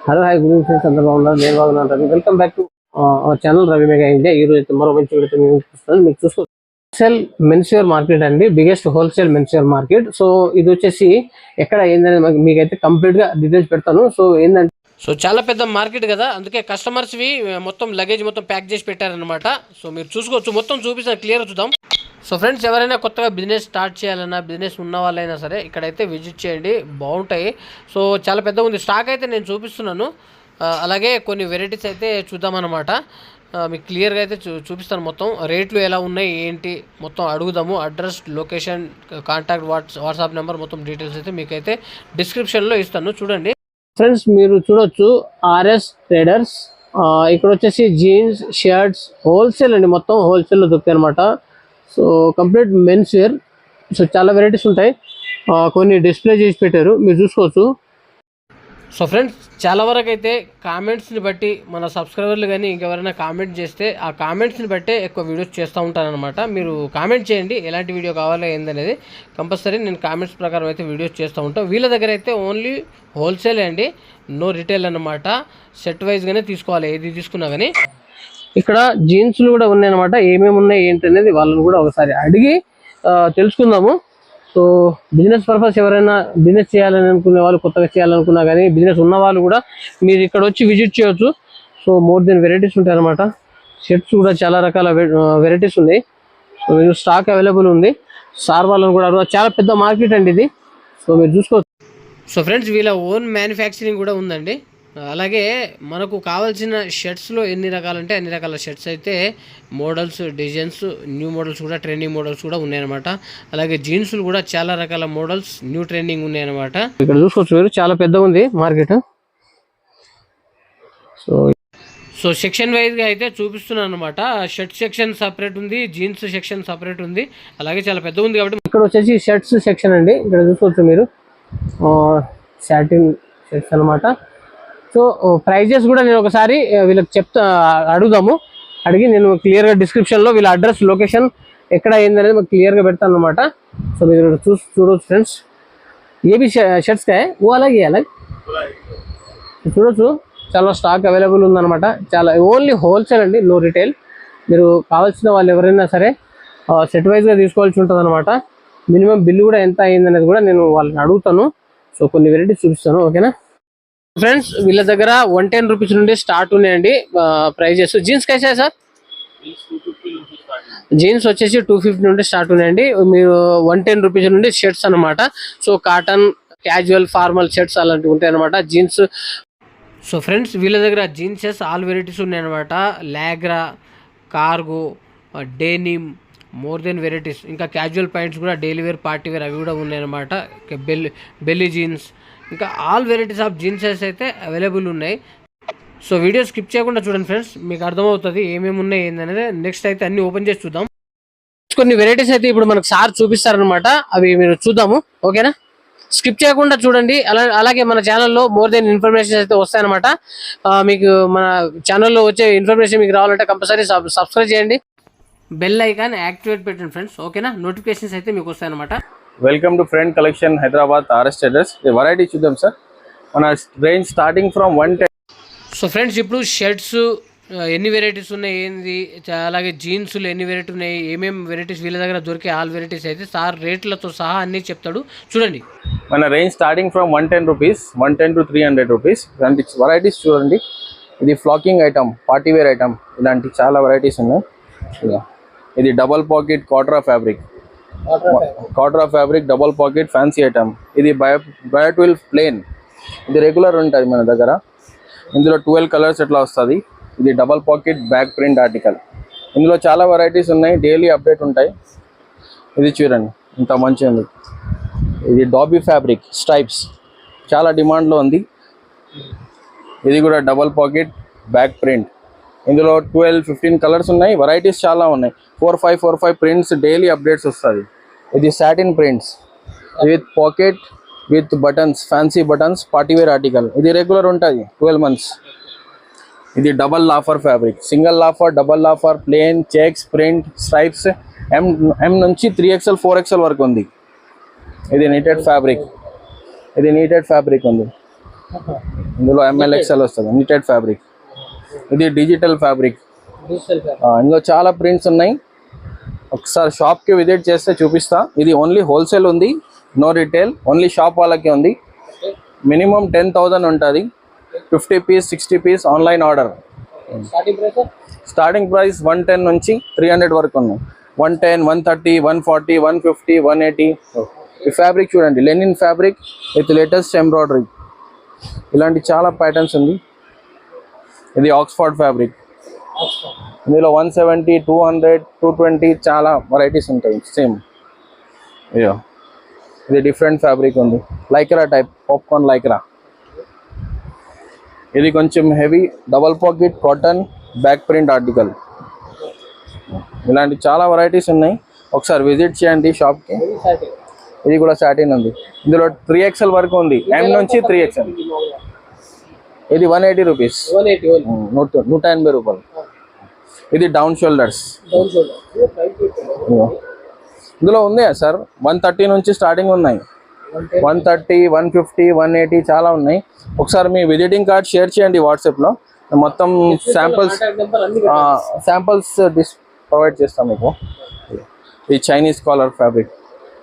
Hello hi good evening friends, అందరూ బాగున్నారు. నేను బాగున్నాను. Ravi, welcome back to our channel Ravi mega India. ఈ రోజు అయితే మరో మంచి వీడియోతో మీకు చూపిస్తాను. మీకు చూసుకోవచ్చు, హోల్సేల్ మెన్స్వేర్ మార్కెట్ అండి, biggest wholesale menswear market. So ఇది వచ్చేసి ఎక్కడ ఏంటనేది మీకైతే కంప్లీట్ గా డీటెయిల్స్ పెడతాను. సో ఏంటంటే చాలా పెద్ద మార్కెట్ కదా, అందుకే కస్టమర్స్వి మొత్తం లగేజ్ మొత్తం ప్యాక్ చేసి పెట్టారనమాట. సో మీరు చూసుకోవచ్చు, మొత్తం చూపిస్తాను, క్లియర్గా చూద్దాం. సో ఫ్రెండ్స్, ఎవరైనా కొత్తగా బిజినెస్ స్టార్ట్ చేయాలన్నా, బిజినెస్ ఉన్న వాళ్ళైనా సరే ఇక్కడైతే విజిట్ చేయండి, బాగుంటాయి. సో చాలా పెద్దగా ఉంది స్టాక్ అయితే నేను చూపిస్తున్నాను. అలాగే కొన్ని వెరైటీస్ అయితే చూద్దామన్నమాట. మీకు క్లియర్గా అయితే చూపిస్తాను. మొత్తం రేట్లు ఎలా ఉన్నాయి ఏంటి మొత్తం అడుగుదాము. Address, location, contact, WhatsApp number మొత్తం డీటెయిల్స్ అయితే మీకైతే డిస్క్రిప్షన్లో ఇస్తాను. చూడండి ఫ్రెండ్స్, మీరు చూడొచ్చు ఆర్ఎస్ ట్రేడర్స్. ఇక్కడ వచ్చేసి జీన్స్, షర్ట్స్ హోల్సేల్ అండి, మొత్తం హోల్సేల్లో దొరుకుతాయి అనమాట. So complete men's wear. So చాలా వెరైటీస్ ఉంటాయి, కొన్ని డిస్ప్లే చేసి పెట్టారు, మీరు చూసుకోవచ్చు. సో ఫ్రెండ్స్, చాలా వరకు అయితే కామెంట్స్ని బట్టి మన సబ్స్క్రైబర్లు కానీ ఇంకెవరైనా కామెంట్ చేస్తే ఆ కామెంట్స్ని బట్టే ఎక్కువ వీడియోస్ చేస్తూ ఉంటానన్నమాట. మీరు కామెంట్ చేయండి ఎలాంటి వీడియో కావాలో ఏందనేది. కంపల్సరీ నేను కామెంట్స్ ప్రకారం అయితే వీడియోస్ చేస్తూ ఉంటాను. వీళ్ళ దగ్గర అయితే ఓన్లీ హోల్సేల్ అండి, నో రిటైల్ అన్నమాట. సెట్ వైజ్గానే తీసుకోవాలి, ఏది తీసుకున్నా కానీ. ఇక్కడ జీన్స్లు కూడా ఉన్నాయన్నమాట. ఏమేమి ఉన్నాయి ఏంటి అనేది వాళ్ళని కూడా ఒకసారి అడిగి తెలుసుకుందాము. సో బిజినెస్ పర్పస్ ఎవరైనా బిజినెస్ చేయాలని అనుకునే వాళ్ళు, కొత్తగా చేయాలనుకున్నా కానీ బిజినెస్ ఉన్న వాళ్ళు కూడా మీరు ఇక్కడ వచ్చి విజిట్ చేయొచ్చు. సో మోర్ దెన్ వెరైటీస్ ఉంటాయి అనమాట. షర్ట్స్ కూడా చాలా రకాల వెరైటీస్ ఉన్నాయి. సో మీరు స్టాక్ అవైలబుల్ ఉంది. సార్ వాళ్ళని కూడా అడగ, చాలా పెద్ద మార్కెట్ అండి ఇది. సో మీరు చూసుకోవచ్చు. సో ఫ్రెండ్స్, వీళ్ళ ఓన్ మ్యానుఫ్యాక్చరింగ్ కూడా ఉందండి. అలాగే మనకు కావాల్సిన షర్ట్స్లో ఎన్ని రకాలంటే అన్ని రకాల షర్ట్స్ అయితే మోడల్స్, డిజైన్స్, న్యూ మోడల్స్ కూడా, ట్రెండింగ్ మోడల్స్ కూడా ఉన్నాయన్నమాట. అలాగే జీన్స్లు కూడా చాలా రకాల మోడల్స్, న్యూ ట్రెండింగ్ ఉన్నాయన్నమాట. ఇక్కడ చూసుకోవచ్చు, మీరు చాలా పెద్దగా ఉంది మార్కెట్. సో సెక్షన్ వైజ్గా అయితే చూపిస్తున్నాను అనమాట. షర్ట్ సెక్షన్ సపరేట్ ఉంది, జీన్స్ సెక్షన్ సపరేట్ ఉంది. అలాగే చాలా పెద్దగా ఉంది కాబట్టి ఇక్కడ వచ్చేసి షర్ట్స్ సెక్షన్ అండి. ఇక్కడ చూసుకోవచ్చు మీరు, సాటిన్ షర్ట్స్ అనమాట. సో ప్రైజెస్ కూడా నేను ఒకసారి వీళ్ళకి అడుగుదాము. అడిగి నేను క్లియర్గా డిస్క్రిప్షన్లో వీళ్ళ అడ్రస్, లొకేషన్ ఎక్కడ ఏందనేది మాకు క్లియర్గా పెడతాను అనమాట. సో మీరు చూడవచ్చు ఫ్రెండ్స్. ఏ బి షర్ట్స్ కాయ ఓ అలాగే చూడొచ్చు, చాలా స్టాక్ అవైలబుల్ ఉందన్నమాట. చాలా ఓన్లీ హోల్సేల్ అండి, నో రిటైల్. మీరు కావాల్సిన వాళ్ళు ఎవరైనా సరే సెట్ వైజ్గా తీసుకోవాల్సి ఉంటుంది అనమాట. మినిమం బిల్లు కూడా ఎంత అయిందనేది కూడా నేను వాళ్ళని అడుగుతాను. సో కొన్ని వెరైటీస్ చూపిస్తాను, ఓకేనా ఫ్రెండ్స్. వీళ్ళ దగ్గర 110 రూపీస్ నుండి స్టార్ట్ ఉన్నాయండి ప్రైజెస్. జీన్స్ కైసా సార్? జీన్స్ వచ్చేసి 250 నుండి స్టార్ట్ ఉన్నాయండి. మీరు 110 రూపీస్ నుండి షర్ట్స్ అనమాట. So cotton, casual, formal shirts అలాంటివి ఉంటాయి అనమాట జీన్స్. సో ఫ్రెండ్స్, వీళ్ళ దగ్గర జీన్సెస్ ఆల్ వెరైటీస్ ఉన్నాయన్నమాట. లాగ్రా, cargo, denim, more than varieties. ఇంకా క్యాజువల్ ప్యాంట్స్ కూడా, డైలీ వేర్, పార్టీ వేర్ అవి కూడా ఉన్నాయన్నమాట. బెల్లీ జీన్స్, ఇంకా ఆల్ వెరైటీస్ ఆఫ్ జీన్సెస్ అయితే అవైలబుల్ ఉన్నాయి. సో వీడియో స్కిప్ చేయకుండా చూడండి ఫ్రెండ్స్, మీకు అర్థమవుతుంది ఏమేమి ఉన్నాయి ఏందనేది. నెక్స్ట్ అయితే అన్ని ఓపెన్ చేసి చూద్దాం. కొన్ని వెరైటీస్ అయితే ఇప్పుడు మనకు సార్ చూపిస్తారనమాట, అవి మీరు చూద్దాము, ఓకేనా. స్కిప్ చేయకుండా చూడండి. అలాగే మన ఛానల్లో మోర్ దెన్ ఇన్ఫర్మేషన్ అయితే వస్తాయన్నమాట. మీకు మన ఛానల్లో వచ్చే ఇన్ఫర్మేషన్ మీకు రావాలంటే కంపల్సరీ సబ్స్క్రైబ్ చేయండి, బెల్ ఐకాన్ యాక్టివేట్ పెట్టండి ఫ్రెండ్స్, ఓకేనా. నోటిఫికేషన్స్ అయితే మీకు వస్తాయన్నమాట. Welcome to friend collection Hyderabad RS traders. Variety చూద్దాం సార్. మన range starting from 110. So friends, ఇప్పుడు షర్ట్స్ ఎన్ని వెరైటీస్ ఉన్నాయి ఏంది, అలాగే జీన్స్లు ఎన్ని వెరైటీ ఉన్నాయి, ఏమేమి వెరైటీస్ వీళ్ళ దగ్గర దొరికే ఆల్ వెరైటీస్ అయితే సార్ రేట్లతో సహా అన్నీ చెప్తాడు, చూడండి. మన range starting from 110 rupees, 110 to 300 rupees. ఇలాంటి వెరైటీస్ చూడండి. ఇది flocking item, party wear item, ఇలాంటి చాలా వెరైటీస్ ఉన్నాయి. ఇది డబల్ పాకెట్ కాట్రా fabric, double pocket fancy item. ఇది బయోట్విల్ ప్లేన్, ఇది రెగ్యులర్ ఉంటుంది మన దగ్గర. ఇందులో 12 కలర్స్ ఎట్లా వస్తుంది. ఇది double pocket back print article. ఇందులో చాలా వెరైటీస్ ఉన్నాయి, డైలీ అప్డేట్ ఉంటాయి. ఇది చూడండి, ఇంత మంచిగా ఉంది. ఇది డాబీ ఫ్యాబ్రిక్ స్ట్రైప్స్, చాలా డిమాండ్లో ఉంది. ఇది కూడా డబల్ పాకెట్ బ్యాక్ ప్రింట్. ఇందులో 12-15 కలర్స్ ఉన్నాయి, వెరైటీస్ చాలా ఉన్నాయి. 4-5 ప్రింట్స్ డైలీ అప్డేట్స్ వస్తుంది. ఇది satin prints with pocket with buttons, fancy buttons, party wear article. ఇది రెగ్యులర్ ఉంటుంది 12 months. ఇది డబల్ లాఫర్ ఫ్యాబ్రిక్, సింగిల్ లాఫర్, డబల్ లాఫర్, plain, checks, print, stripes. M నుంచి 3XL 4XL వరకు ఉంది. ఇది నీటెడ్ ఫ్యాబ్రిక్, ఉంది. ఇందులో MLXL వస్తుంది, నిటెడ్ ఫ్యాబ్రిక్. ఇది డిజిటల్ ఫ్యాబ్రిక్. డిజిటల్ ఇందులో చాలా ప్రింట్స్ ఉన్నాయి. ఒకసారి షాప్కి విజిట్ చేస్తే చూపిస్తా. ఇది ఓన్లీ హోల్సేల్ ఉంది, నో రిటైల్, ఓన్లీ షాప్ వాళ్ళకి ఉంది. మినిమం 10,000 ఉంటుంది. 50 piece 60 piece online order. Starting price starting price 110 నుంచి 300 వరకు ఉన్నాయి. 110, 130, 140, 150, 180. ఈ ఫ్యాబ్రిక్ చూడండి, linen fabric with latest embroidery. ఇలాంటి చాలా ప్యాటర్న్స్ ఉంది. ఇది ఆక్స్ఫర్డ్ ఫ్యాబ్రిక్. ఇందులో 170, 200, 220 చాలా వెరైటీస్ ఉంటాయి సేమ్. అయ్యో ఇది డిఫరెంట్ ఫ్యాబ్రిక్ ఉంది, లైక్రా టైప్, పాప్కార్న్ లైక్రా. ఇది కొంచెం heavy double pocket cotton back print article. ఇలాంటి చాలా వెరైటీస్ ఉన్నాయి, ఒకసారి విజిట్ చేయండి షాప్కి. ఇది కూడా సాటిన్ ఉంది. ఇందులో 3XL వరకు ఉంది, M నుంచి 3XL. ఇది 180 రూపీస్, 180 రూపాయలు. ఇది డౌన్ షోల్డర్స్. ఇందులో ఉంది సార్ 130 నుంచి స్టార్టింగ్ ఉన్నాయి. 130, 150, 180 చాలా ఉన్నాయి. ఒకసారి మీ విజిటింగ్ కార్డ్ షేర్ చేయండి వాట్సాప్లో, మొత్తం శాంపిల్స్ ప్రొవైడ్ చేస్తాం మీకు. ఇది చైనీస్ కాలర్ ఫ్యాబ్రిక్.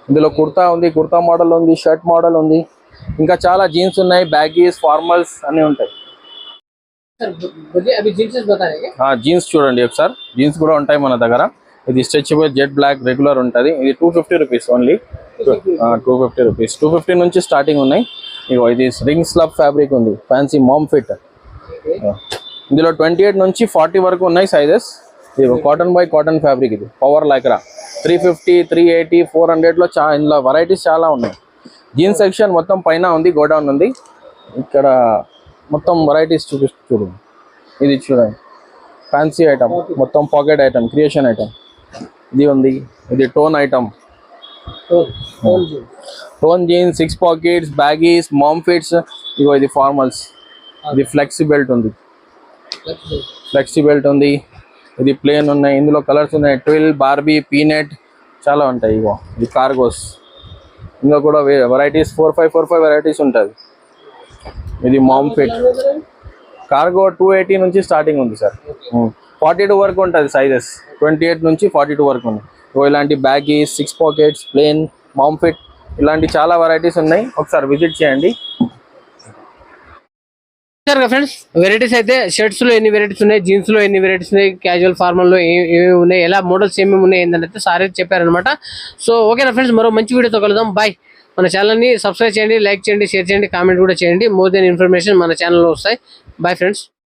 ఇందులో కుర్తా ఉంది, కుర్తా మోడల్ ఉంది, షర్ట్ మోడల్ ఉంది, ఇంకా చాలా జీన్స్ ఉన్నాయి, బ్యాగీస్, ఫార్మల్స్ అన్నీ ఉంటాయి. జీన్స్ చూడండి ఒకసారి, జీన్స్ కూడా ఉంటాయి మన దగ్గర. ఇది స్ట్రెచబుల్ జెట్ బ్లాక్ రెగ్యులర్ ఉంటుంది. ఇది 250 రూపీస్ ఓన్లీ. 250 రూపీస్, 250 నుంచి స్టార్టింగ్ ఉన్నాయి. ఇగో ఇది రింగ్ స్లబ్ ఫ్యాబ్రిక్ ఉంది, ఫ్యాన్సీ మామ్ ఫిట్. ఇందులో 28 నుంచి 40 వరకు ఉన్నాయి సైజెస్. ఇది కాటన్ బై కాటన్ ఫ్యాబ్రిక్. ఇది పవర్ లైక్రా 350, 380, 400లో ఇందులో వెరైటీస్ చాలా ఉన్నాయి. జీన్స్ సెక్షన్ మొత్తం పైన ఉంది, గోడౌన్ ఉంది. ఇక్కడ మొత్తం వెరైటీస్ చూడండి. ఇది చూడండి, ఫ్యాన్సీ ఐటమ్, మొత్తం పాకెట్ ఐటమ్, క్రియేషన్ ఐటమ్. ఇది ఉంది, ఇది tone item, tone jeans, 6 pockets, baggies, mom fits. ఇగో ఇది ఫార్మల్స్. ఇది ఫ్లెక్సీ బెల్ట్ ఉంది, ఫ్లెక్సీ బెల్ట్ ఉంది. ఇది ప్లేన్ ఉన్నాయి. ఇందులో కలర్స్ ఉన్నాయి, 12, బార్బీ, పీనట్ చాలా ఉంటాయి. ఇగో ఇది కార్గోస్. ఇంకా కూడా వెరైటీస్ 4-5 వెరైటీస్ ఉంటుంది. ఇది మామ్ ఫిట్ కార్గో 280 నుంచి స్టార్టింగ్ ఉంది సార్. 42 వరకు ఉంటుంది సైజెస్, 28 నుంచి 42 వరకు ఉంది. ఇలాంటి బ్యాగీస్, 6 పాకెట్స్, ప్లేన్, మామ్ ఫిట్, ఇలాంటి చాలా వెరైటీస్ ఉన్నాయి. ఒకసారి విజిట్ చేయండి. ఫ్రెండ్స్, వెరైటీస్ అయితే షర్ట్స్ లో ఎన్ని వెరైటీస్ ఉన్నాయి, జీన్స్ లో ఎన్ని వెరైటీస్ ఉన్నాయి, క్యాజువల్ ఫార్మల్ లో ఏమేమి ఉన్నాయి, ఎలా మోడల్స్ ఏమేమి ఉన్నాయి ఏంటంటే సార్ అయితే చెప్పారనమాట. సో ఓకేనా ఫ్రెండ్స్, మరో మంచి వీడియోతో కలుద్దాం. బాయ్. మన ఛానల్ని సబ్స్క్రైబ్ చేయండి, లైక్ చేయండి, షేర్ చేయండి, కామెంట్ కూడా చేయండి. మోర్ దెన్ ఇన్ఫర్మేషన్ మన ఛానల్లో వస్తాయి. Bye friends.